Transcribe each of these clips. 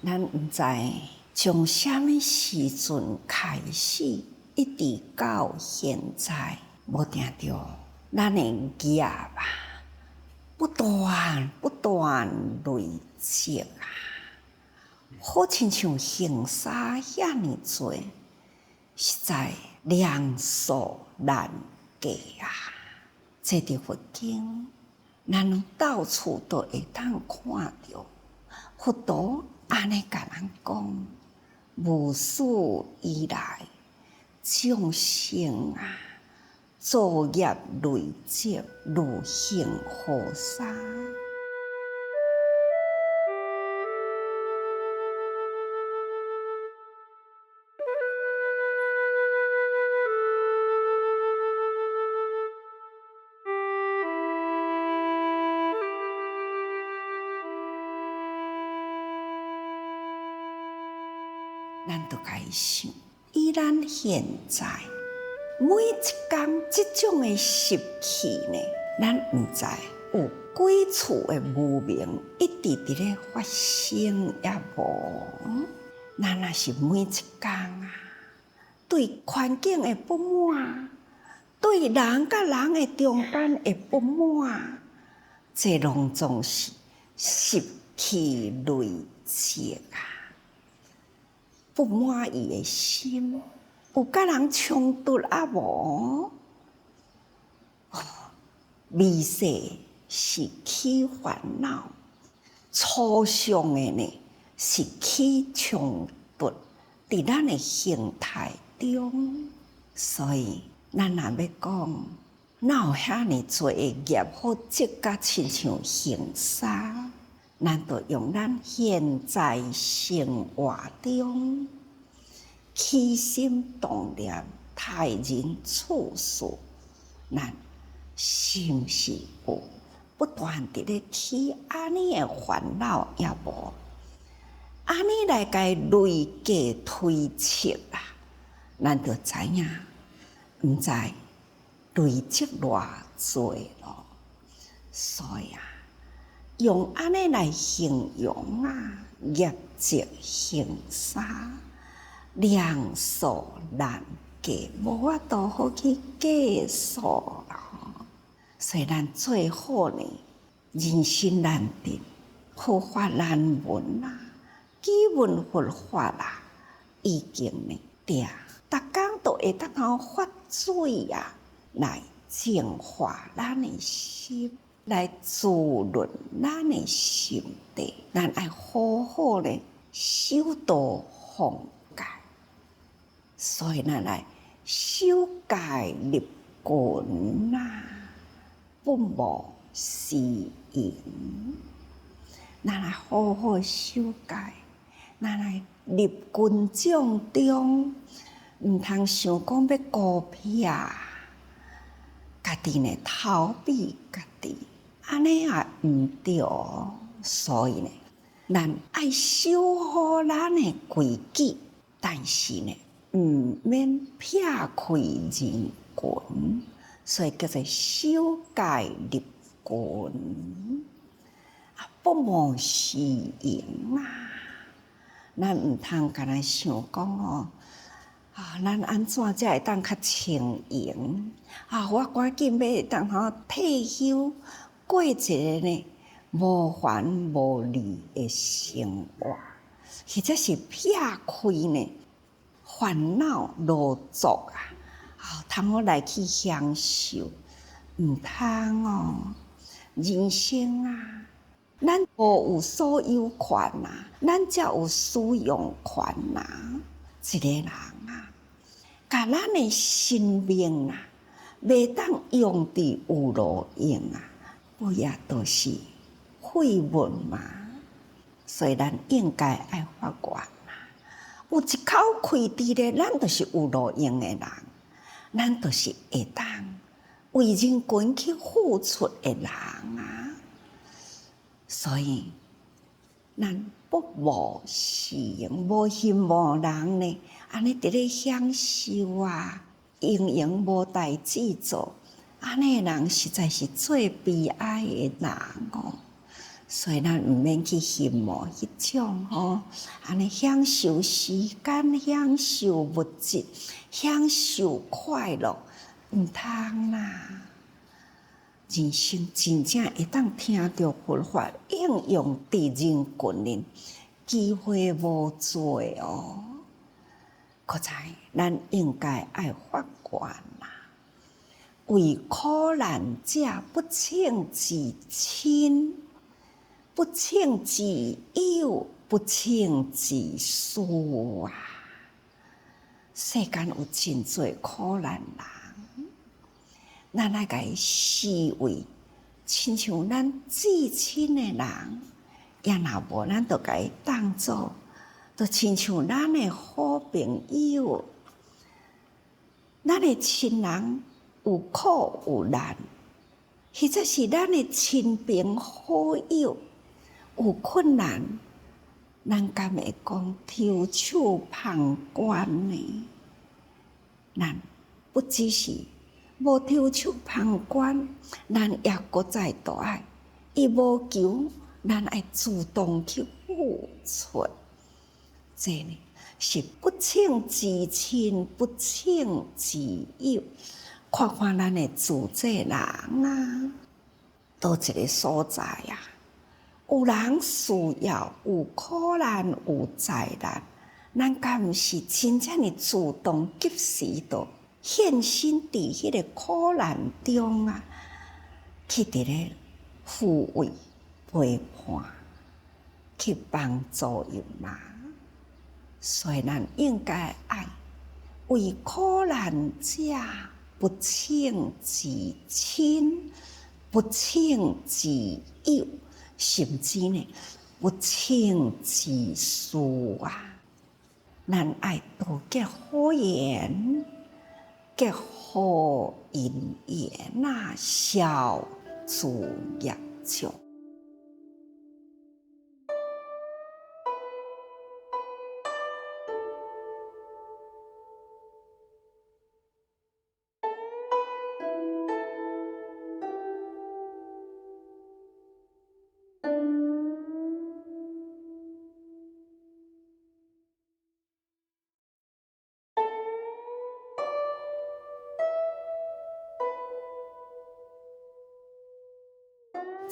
咱毋知从什么时阵开始，一直到现在，无定着咱的业啊，不断累积啊，好亲像行沙遐尼多，实在量数难计啊！这伫佛经，咱到处都会当看到，佛陀安尼甲咱讲，无始以来，众生啊，造业累积，如行河沙。咱就该想，以咱现在每一天这种的习气呢，咱毋知有几处的无明一直伫咧发生也无。咱若是每一天啊，对环境的不满，对人甲人的中间的不满，这拢总是习气累积啊。不满意的心，有甲人冲突啊无？微细是起烦恼，粗上的呢是起冲突，伫咱的形态中。所以，咱若要讲，哪有遐尼多的业好积甲亲像行沙？咱就用咱现在生活中起心动念、待人处事，咱是毋是有不断伫咧起安尼的烦恼也无？安尼来甲累计推测啦，咱就知影，毋知累积偌多咯。所以啊，用安尼来形容啊，业绩行沙，量数难计，无法度好去计数啦。所以咱最好呢，人心难定，佛法难闻啊，基本佛法啊，已经呢，逐工都会当发水啊，来净化咱的心。来滋润咱的心地，咱爱好好的修道放戒，所以咱来修戒立群啊，不无是因。咱来好好修戒，咱来立群众中，毋通想讲要孤僻，家己呢逃避家己。安尼也毋对，所以呢，咱爱守好咱的规矩，但是呢，毋免撇开人群，所以叫做守戒立群，不无是因啊。咱毋通干那想讲咱安怎才会当较清闲我赶紧要当退休。过一个呢无烦无虑的生活，或者是撇开呢烦恼劳作通好来去享受，毋通人生啊，咱无有所有权咱才有使用权一个人甲咱的生命袂当用伫有路用不也都是废物嘛？所以咱应该爱发愿有一口气伫咧，咱就是有路用的人，咱就是会当为人群去付出的人所以咱不无是用，无心无人呢，安尼伫咧享受营无代志做。安尼的人实在是最悲哀的人所以咱毋免去羡慕迄种安尼享受时间、享受物质、享受快乐，毋通啦。人生真正会当听到佛法应用伫人群里，机会无多哦。可知咱应该爱发愿啦，为苦难者不请自亲，不请自友，不请自私啊！世间有真侪苦难人，咱爱甲伊视为亲像咱至亲的人，也若无咱就甲伊当作，就亲像咱的好朋友。咱的亲人有苦有难，或者是咱的亲朋好友有困难，咱敢会讲抽手旁观呢？咱不只是无抽手旁观，咱也搁再大爱，伊无求，咱爱主动去付出。这呢是不请自亲，不请自友。看看咱的自这人啊，倒一个所在啊，有人需要，有苦难，有灾难，咱敢毋是真正的主动及时地献身伫迄个苦难中啊，去伫咧抚慰、陪伴，去帮助伊嘛。所以咱应该爱为苦难者不请自亲，不请自友，甚至呢不请自私啊！咱爱多结好缘，结好因缘啊，消诸业障。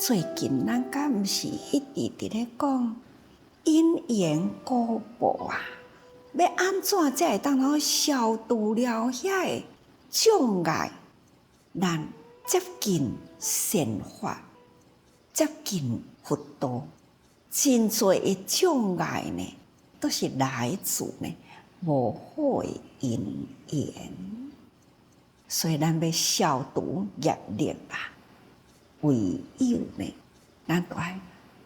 最近咱敢毋是一直伫咧讲因缘果报啊？要安怎才会当好消除了遐个障碍？咱接近善法，接近佛道，真侪的障碍呢，都是来自呢无好的因缘。所以咱要消除业力啊！唯有呢，咱都爱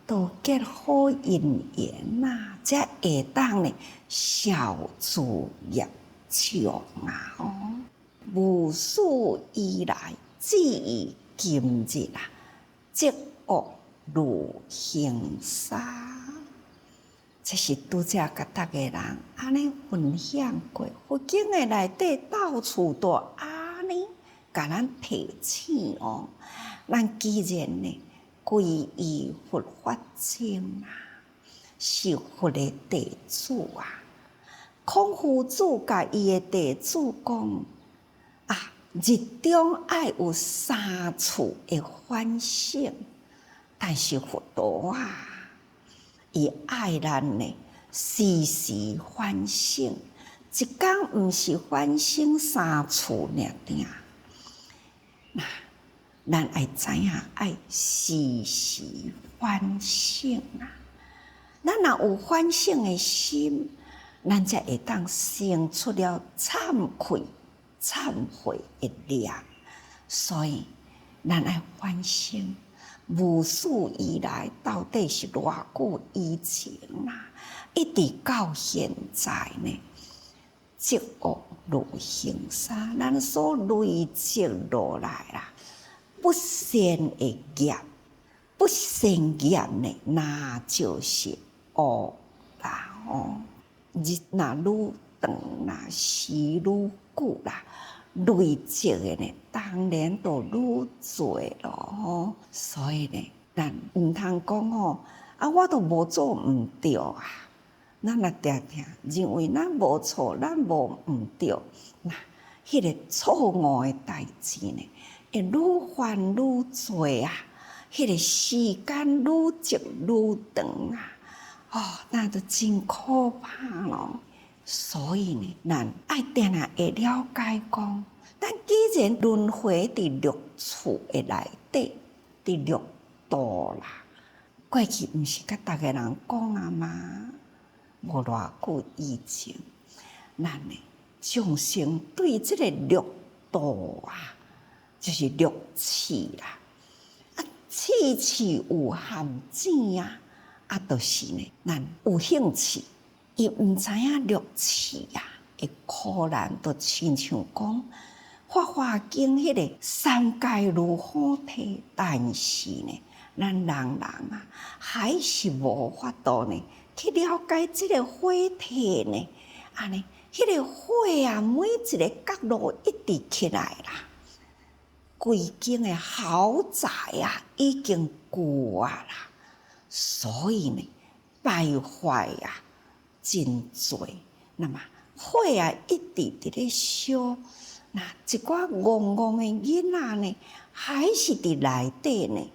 多结好因缘呐，才会当呢消除业障啊！无始以来，至于今日啊，积恶如行沙。这是拄则甲逐个人安尼分享过，佛经的内底到处都安尼甲咱提醒哦。咱既然呢皈依佛法经啊，是佛的弟子啊，孔夫子甲伊的弟子讲啊，日中爱有3次的反省，但是佛陀啊，伊爱咱呢时时反省，一天毋是反省3次尔。咱爱知影爱时时反省啊！咱若有反省的心，咱才会当生出了忏悔的力。所以，咱爱反省，无始以来到底是偌久以前啊，一直到现在呢，积恶如行沙，咱所累积落来啦。不善的业，不善业呢，那就是恶啦日那愈长啦，时愈久啦，累积的呢，当然就愈多咯所以呢，咱毋通讲吼，我都无做毋对啊。咱也定定认为咱无错，咱无毋对，那迄个错误的代志呢，会愈犯愈多啊！迄个时间愈积愈长啊！那都真可怕咯。所以呢，咱爱定定会了解讲，咱既然轮回伫六处的内底，伫六道啦，过去毋是甲逐个人讲啊嘛？无偌久以前，咱呢众生对即个六道啊，就是六趣啦，趣趣有含正就是呢，咱有兴趣，伊毋知影六趣会苦难，就亲像讲《法华经》迄个三界如虎体，但是呢，咱人还是无法度呢。去了解这个火体呢，迄个火每一个角落一直起来啦，规间的豪宅已经旧啦，所以呢，败坏真多。那么火一直伫咧烧，那一寡戆戆的囡仔呢，还是伫内底呢，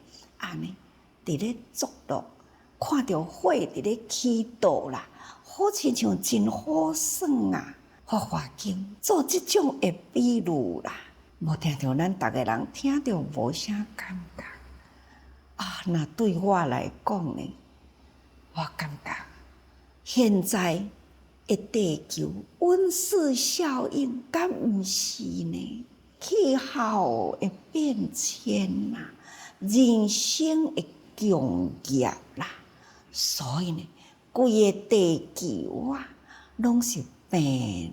伫咧作乐。看到火伫咧起道啦，好亲像真好耍啊！法华经做即种的比喻啦，无听到咱逐个人听到无啥感觉那对我来讲呢，我感觉现在的地球温室效应，敢毋是呢？气候的变迁人生的强业啦。所以呢，规个地球拢是病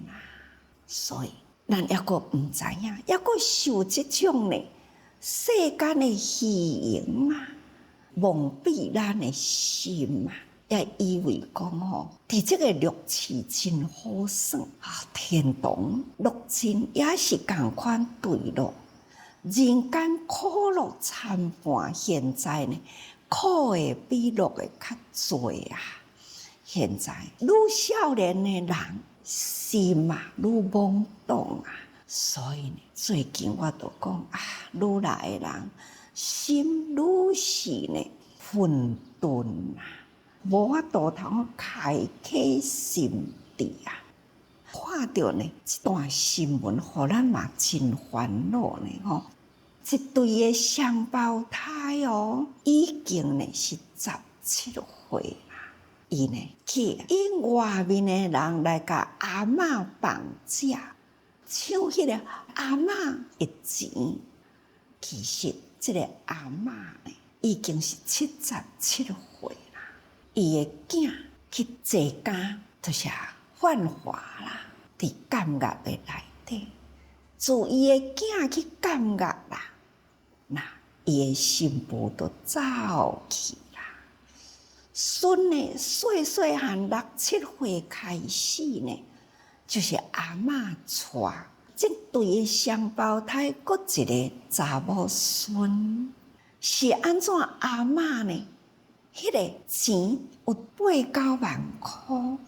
所以咱抑阁毋知影，抑阁受即种呢世间的虚荣蒙蔽咱的心也以为讲伫即个六趣真好耍天堂乐真也是共款对咯，人间苦乐参半，现在呢。苦的比乐的较多现在愈少年的人心愈懵懂所以呢，最近我就讲愈来的人心愈是呢混沌无法度通开启心智看到呢一段新闻，互咱嘛真烦恼呢一对的双胞胎已经呢是17岁啦。伊呢去因外面的人来甲阿嬷绑架，抢迄个阿嬷的钱。其实这个阿嬷呢已经是77岁啦，伊的囝去坐监，就是犯法啦，伫监狱的内底，自伊的囝去监狱啦。那伊的新妇就走去啦。孙呢，细细汉6、7岁开始呢，就是阿嬷带这对的双胞胎，搁一个查某孙，是安怎阿嬷呢？迄个钱有8、9万块，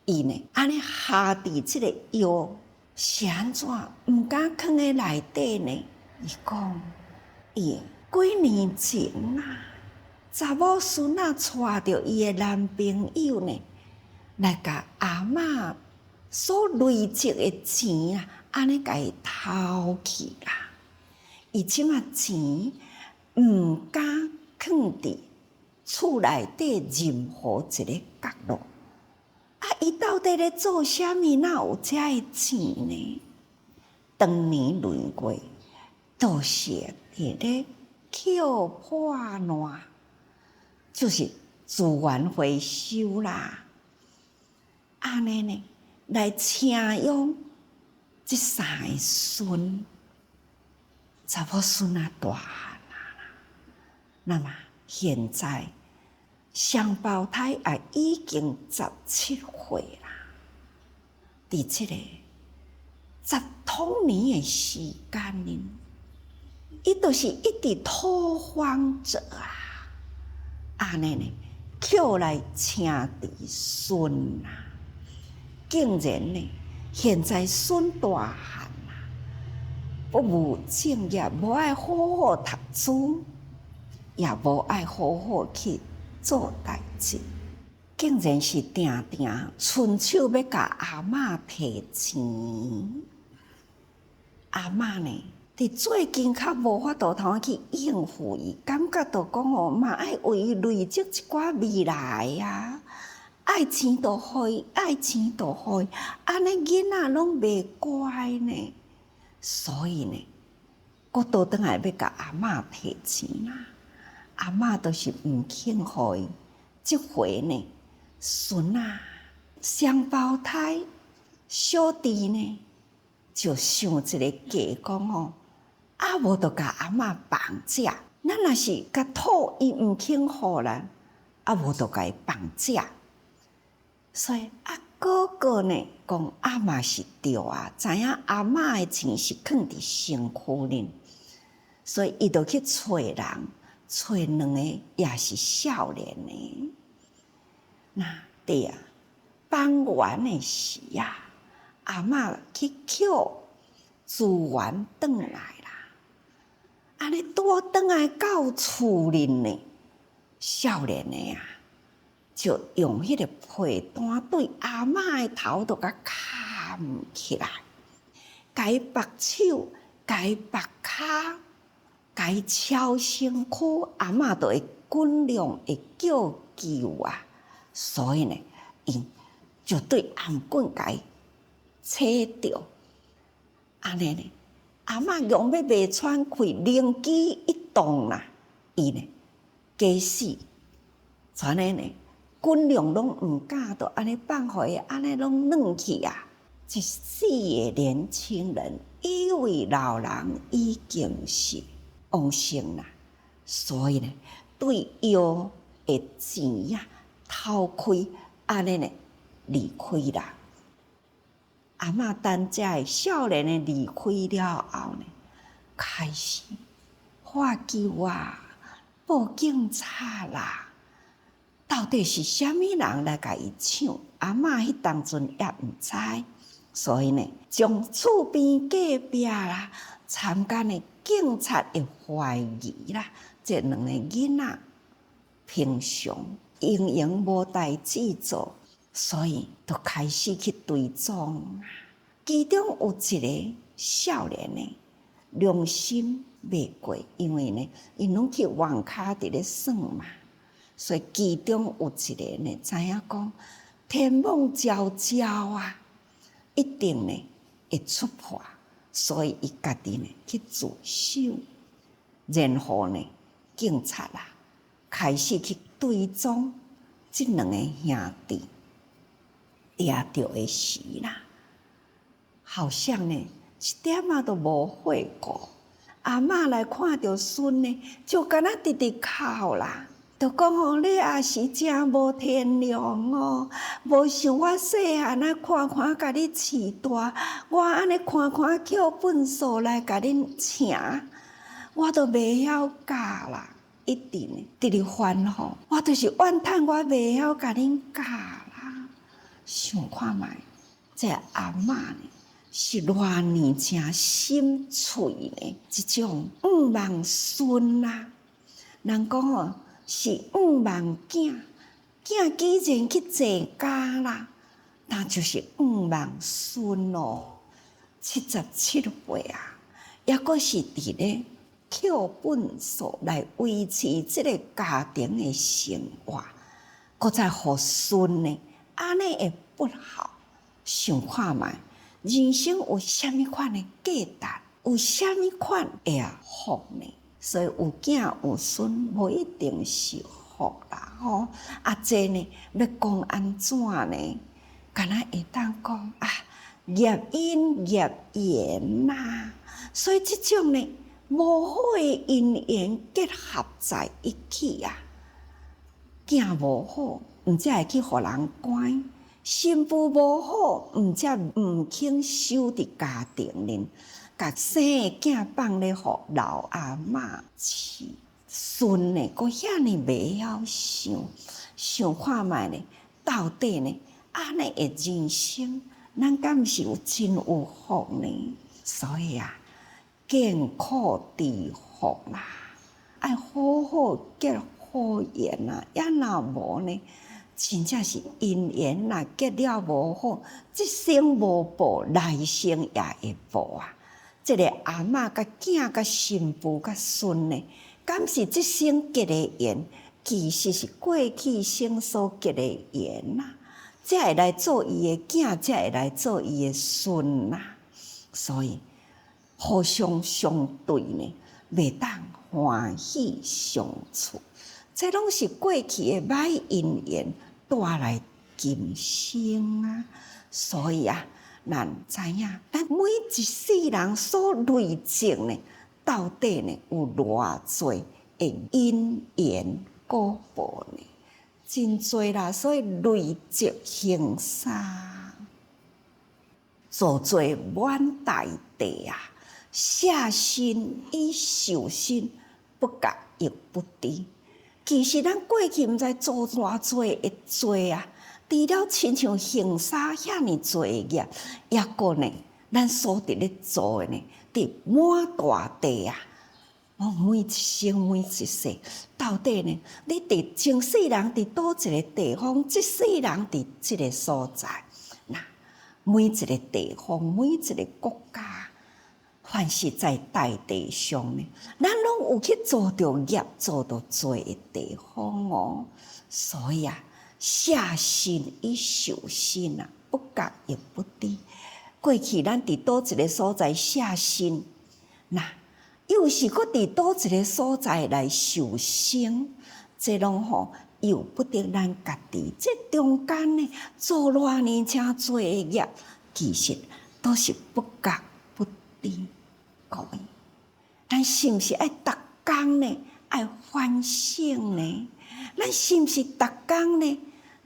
伊呢安尼下伫这个药，是安怎毋敢放在内底呢？伊讲。几年前查某孙带着伊的男朋友呢，来甲阿嬷所累积的钱安尼甲伊偷去啦。伊即马钱毋敢放伫厝内底任何一个角落。伊到底咧做啥物？哪有遮个钱呢？当年轮过，都是。伫咧捡破烂，就是资源回收啦。安尼呢，来请养这3个孙，查某孙大汉啦。那么现在双胞胎也已经17岁啦。伫这个10多年的时间里。伊就是一直拓荒者安尼呢，捡来请伫孙啊，竟然呢，现在孙大汉啊，不务正业，无爱好好读书，也无爱好好去做代志，竟然是定定伸手要甲阿嬷提钱。阿嬷呢，伫最近较无法度通去应付伊，感觉到讲哦，嘛爱为伊累积一寡未来啊，爱钱就互伊，爱钱就互伊，安尼囡仔拢袂乖呢。所以呢，我倒转来要甲阿嬷提钱啦，阿嬷都是毋肯互伊。即回呢，孙啊，双胞胎小弟呢，就想一个计讲哦，啊无就甲阿嬷绑架。咱若是甲讨伊毋肯互咱，啊无就甲伊绑架。所以哥哥呢讲啊嘛是对啊，知影阿嬷的钱是囥伫身躯里，所以伊就去找人，找两个也是少年的。那对啊，放完的时啊，阿嬷去捡资源转来啦。安尼拄转来到厝里呢，少年的啊，就用迄个被单对阿嬷的头都甲砍起来，甲伊绑手，甲伊绑骹，甲伊敲身躯，阿嬷就会尽量会叫救啊。所以呢，因就对颔棍甲伊切掉，安尼呢，阿嬷用要袂喘气，灵机一动啦，伊呢假死，全个呢军量拢毋敢，就安尼放互伊，安尼拢软去啊！一死个年轻人，以为老人已经是亡生啦，所以呢，对药的钱呀偷开，安尼呢离开啦。阿嬷等这个少年的离开了后呢，开始喊救啊，报警察啦！到底是虾米人来甲伊抢？阿嬷迄当阵也毋知，所以呢，从厝边隔壁啦，参加的警察会怀疑啦，这两个囡仔平常营营无代志做，所以就开始去追踪。其中有一个少年呢，良心袂过，因为呢，因拢去网咖伫咧耍嘛，所以其中有一个呢，知影讲天网昭昭啊，一定呢会出破，所以伊家己呢去自首，然后呢，警察啊开始去追踪这两个兄弟，抓到的时啦，好像呢一点仔都无悔过。阿嬷来看到孙呢，就敢若直直哭啦，就讲哦，你也是真无天良哦，无想我细汉啊看看甲你饲大，我安尼看看捡粪扫来甲恁请，我都袂晓教啦。一定呢，直直烦吼，我就是怨叹我袂晓甲恁教啦。想看觅，这阿嬷呢？是偌年真心脆呢，一种望孙啊。人讲哦，是望囝，囝既然去坐家啦，那就是望孙哦。77岁啊，抑阁是伫咧捡粪扫来维持这个家庭的生活，搁再互孙呢，安尼会不好。想看觅。人生有虾米款的价值，有虾米款会福呢？所以有囝有孙，无一定是福啦吼。这呢要讲安怎呢？敢若会当讲啊，业因业缘呐。所以这种呢，无好的因缘结合在一起啊，囝无好，毋则会去互人关。媳妇无好，毋则毋肯守伫家庭里，甲生的囝放咧互老阿嬷饲。顺呢，佫遐尼袂晓想看觅呢，到底呢，安尼的人生，咱敢毋是有真有福呢？所以啊，艰苦知福啦，爱好好结好缘啊，也若无呢，真正是姻缘若结了无好，即生无报，来生也会报啊！即个阿嬷甲囝甲新妇甲孙呢，敢是即生结的缘？其实是过去生所结的缘呐，才会来做伊的囝，才会来做伊的孙呐。所以互相相对呢，袂当欢喜相处，这拢是过去的歹因缘带来今生啊。所以啊，咱知影，咱每一世人所累积呢，到底呢有偌济的因缘果报呢？真多啦，所以累积行善，做做满大地啊。下心与受心，不觉亦不知。其实咱过去毋知做偌济的罪啊，除了亲像行杀遐尼济的业，抑个呢，咱所伫咧做的呢，伫满大地啊，每一生每一世，到底呢，你伫前世人伫倒一个地方，即世人伫即个所在，那每一个地方，每一个国家。凡是在大地上呢，咱拢有去做着业，做着做的地方哦。所以啊，下心与受心啊，不觉亦不知。过去咱伫倒一个所在下心，那又是搁伫倒一个所在来受生，这拢吼由不得咱家己。这中间呢，做偌尼诚多的业，其实都是不觉不知。各位，咱是毋是爱逐工呢？爱反省呢？咱是毋是逐工呢？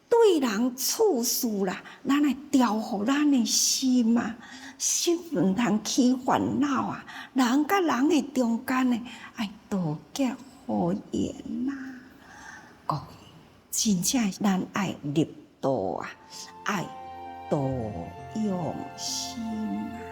对人处事啦，咱来调伏咱的心啊，心毋通起烦恼啊。人甲人的中间呢，爱多结好缘呐。各位，真正咱爱入道啊，爱多用心啊。